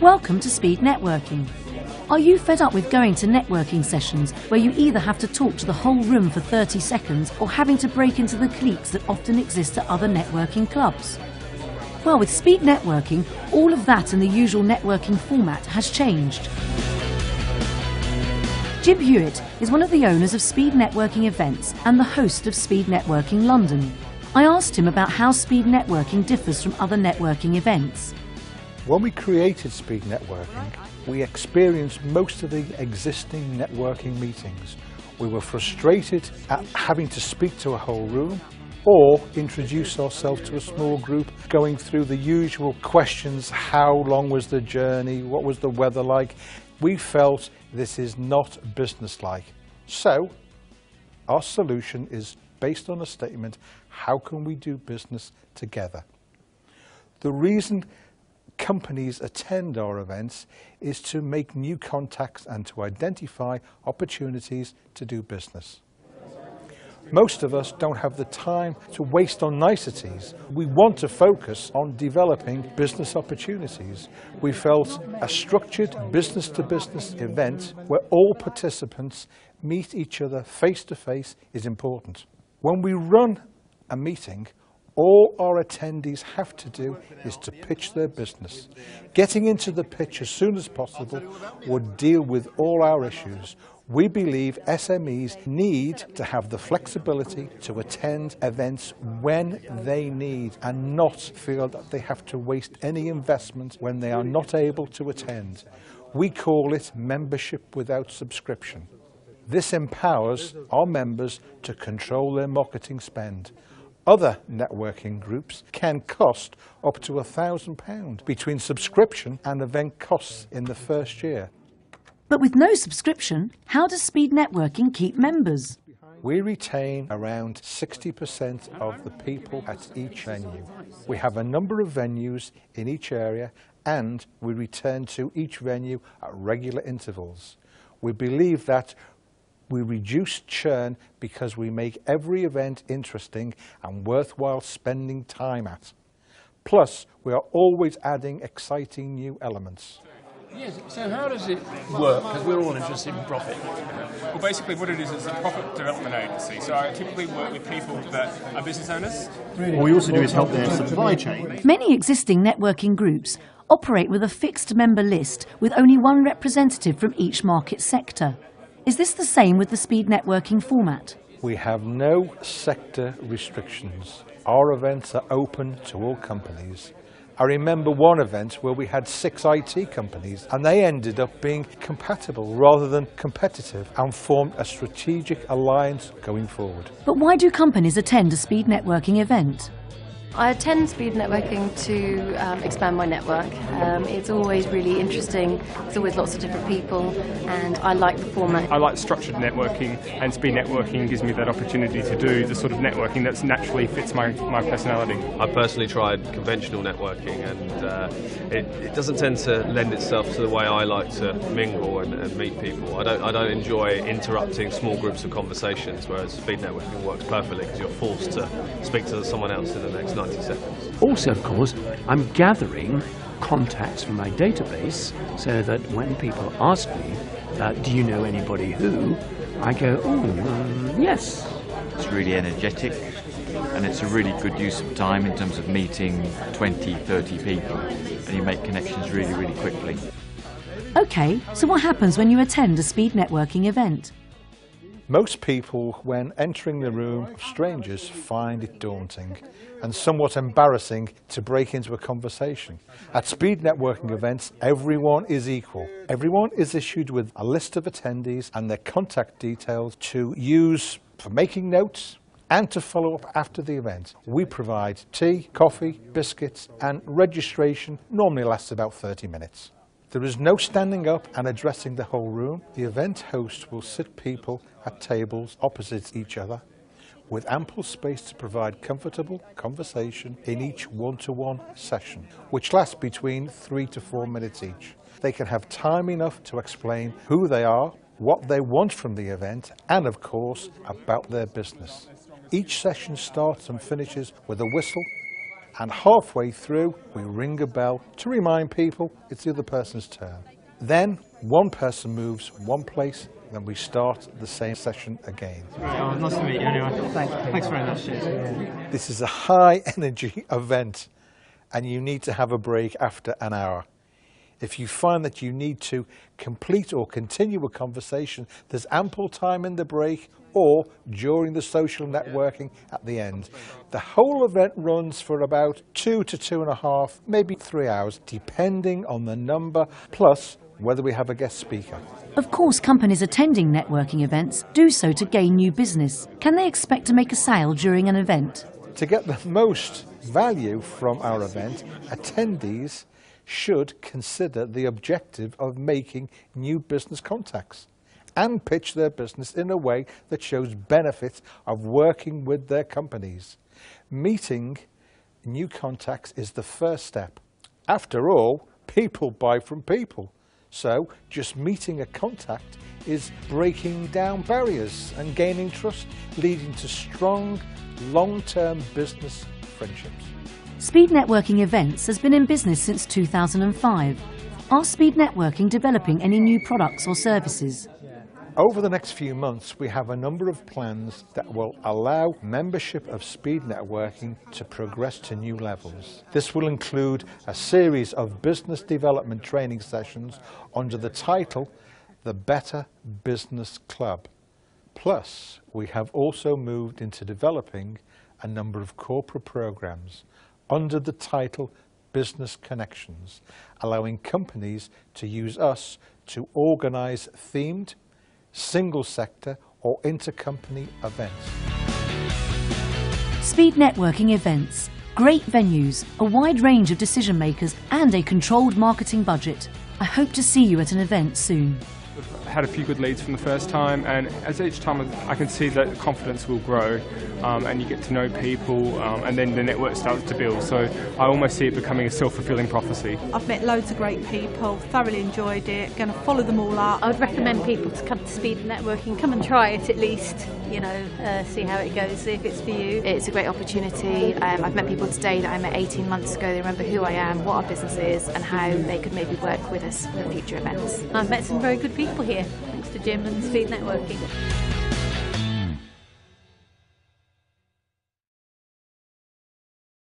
Welcome to Speed Networking. Are you fed up with going to networking sessions where you either have to talk to the whole room for 30 seconds or having to break into the cliques that often exist at other networking clubs? Well, with Speed Networking, all of that in the usual networking format has changed. Jib Hewitt is one of the owners of Speed Networking Events and the host of Speed Networking London. I asked him about how Speed Networking differs from other networking events. When we created Speed Networking, we experienced most of the existing networking meetings. We were frustrated at having to speak to a whole room or introduce ourselves to a small group, going through the usual questions: how long was the journey, what was the weather like. We felt this is not businesslike. So our solution is based on a statement: how can we do business together? The reason companies attend our events is to make new contacts and to identify opportunities to do business. Most of us don't have the time to waste on niceties. We want to focus on developing business opportunities. We felt a structured business-to-business event where all participants meet each other face-to-face is important. When we run a meeting, all our attendees have to do is to pitch their business. Getting into the pitch as soon as possible would deal with all our issues. We believe SMEs need to have the flexibility to attend events when they need and not feel that they have to waste any investment when they are not able to attend. We call it membership without subscription. This empowers our members to control their marketing spend. Other networking groups can cost up to £1,000 between subscription and event costs in the first year. But with no subscription, how does Speed Networking keep members? We retain around 60% of the people at each venue. We have a number of venues in each area and we return to each venue at regular intervals. We believe that we reduce churn because we make every event interesting and worthwhile spending time at. Plus, we are always adding exciting new elements. Yes, so how does it work? Because we're all interested in profit. Well, basically what it is a profit development agency. So I typically work with people that are business owners. What we also do is help their supply chain. Many existing networking groups operate with a fixed member list with only one representative from each market sector. Is this the same with the Speed Networking format? We have no sector restrictions. Our events are open to all companies. I remember one event where we had 6 IT companies and they ended up being compatible rather than competitive and formed a strategic alliance going forward. But why do companies attend a Speed Networking event? I attend Speed Networking to expand my network. It's always really interesting. There's always lots of different people and I like the format. I like structured networking, and Speed Networking gives me that opportunity to do the sort of networking that naturally fits my personality. I personally tried conventional networking and it doesn't tend to lend itself to the way I like to mingle and meet people. I don't enjoy interrupting small groups of conversations, whereas Speed Networking works perfectly because you're forced to speak to someone else in the next 90 seconds. Also, of course, I'm gathering contacts from my database so that when people ask me, do you know anybody who, I go, yes. It's really energetic and it's a really good use of time in terms of meeting 20, 30 people, and you make connections really, really quickly. Okay, so what happens when you attend a Speed Networking event? Most people, when entering the room of strangers, find it daunting and somewhat embarrassing to break into a conversation. At Speed Networking events, everyone is equal. Everyone is issued with a list of attendees and their contact details to use for making notes and to follow up after the event. We provide tea, coffee, biscuits, and registration normally lasts about 30 minutes. There is no standing up and addressing the whole room. The event host will sit people at tables opposite each other with ample space to provide comfortable conversation in each one-to-one session, which lasts between 3 to 4 minutes each. They can have time enough to explain who they are, what they want from the event, and of course, about their business. Each session starts and finishes with a whistle And halfway through, we ring a bell to remind people it's the other person's turn. Then one person moves one place, then we start the same session again. Oh, nice to meet you anyway. Thanks very much. This is a high energy event and you need to have a break after an hour. If you find that you need to complete or continue a conversation, there's ample time in the break or during the social networking at the end. The whole event runs for about 2 to 2.5, maybe 3 hours, depending on the number, plus whether we have a guest speaker. Of course, companies attending networking events do so to gain new business. Can they expect to make a sale during an event? To get the most value from our event, attendees should consider the objective of making new business contacts and pitch their business in a way that shows benefits of working with their companies. Meeting new contacts is the first step. After all, people buy from people. So just meeting a contact is breaking down barriers and gaining trust, leading to strong, long-term business friendships. Speed Networking Events has been in business since 2005. Are Speed Networking developing any new products or services? Over the next few months, we have a number of plans that will allow membership of Speed Networking to progress to new levels. This will include a series of business development training sessions under the title The Better Business Club. Plus, we have also moved into developing a number of corporate programs under the title Business Connections, allowing companies to use us to organize themed, single sector or intercompany events. Speed Networking Events. Great venues, a wide range of decision makers and a controlled marketing budget. I hope to see you at an event soon. Had a few good leads from the first time, and as each time I can see that confidence will grow, and you get to know people, and then the network starts to build. So I almost see it becoming a self-fulfilling prophecy. I've met loads of great people, thoroughly enjoyed it, going to follow them all up. I would recommend people to come to Speed Networking, come and try it at least, you know, see how it goes, see if it's for you. It's a great opportunity. I've met people today that I met 18 months ago. They remember who I am, what our business is, and how they could maybe work with us for future events. I've met some very good people here, thanks to Jim and Speed Networking.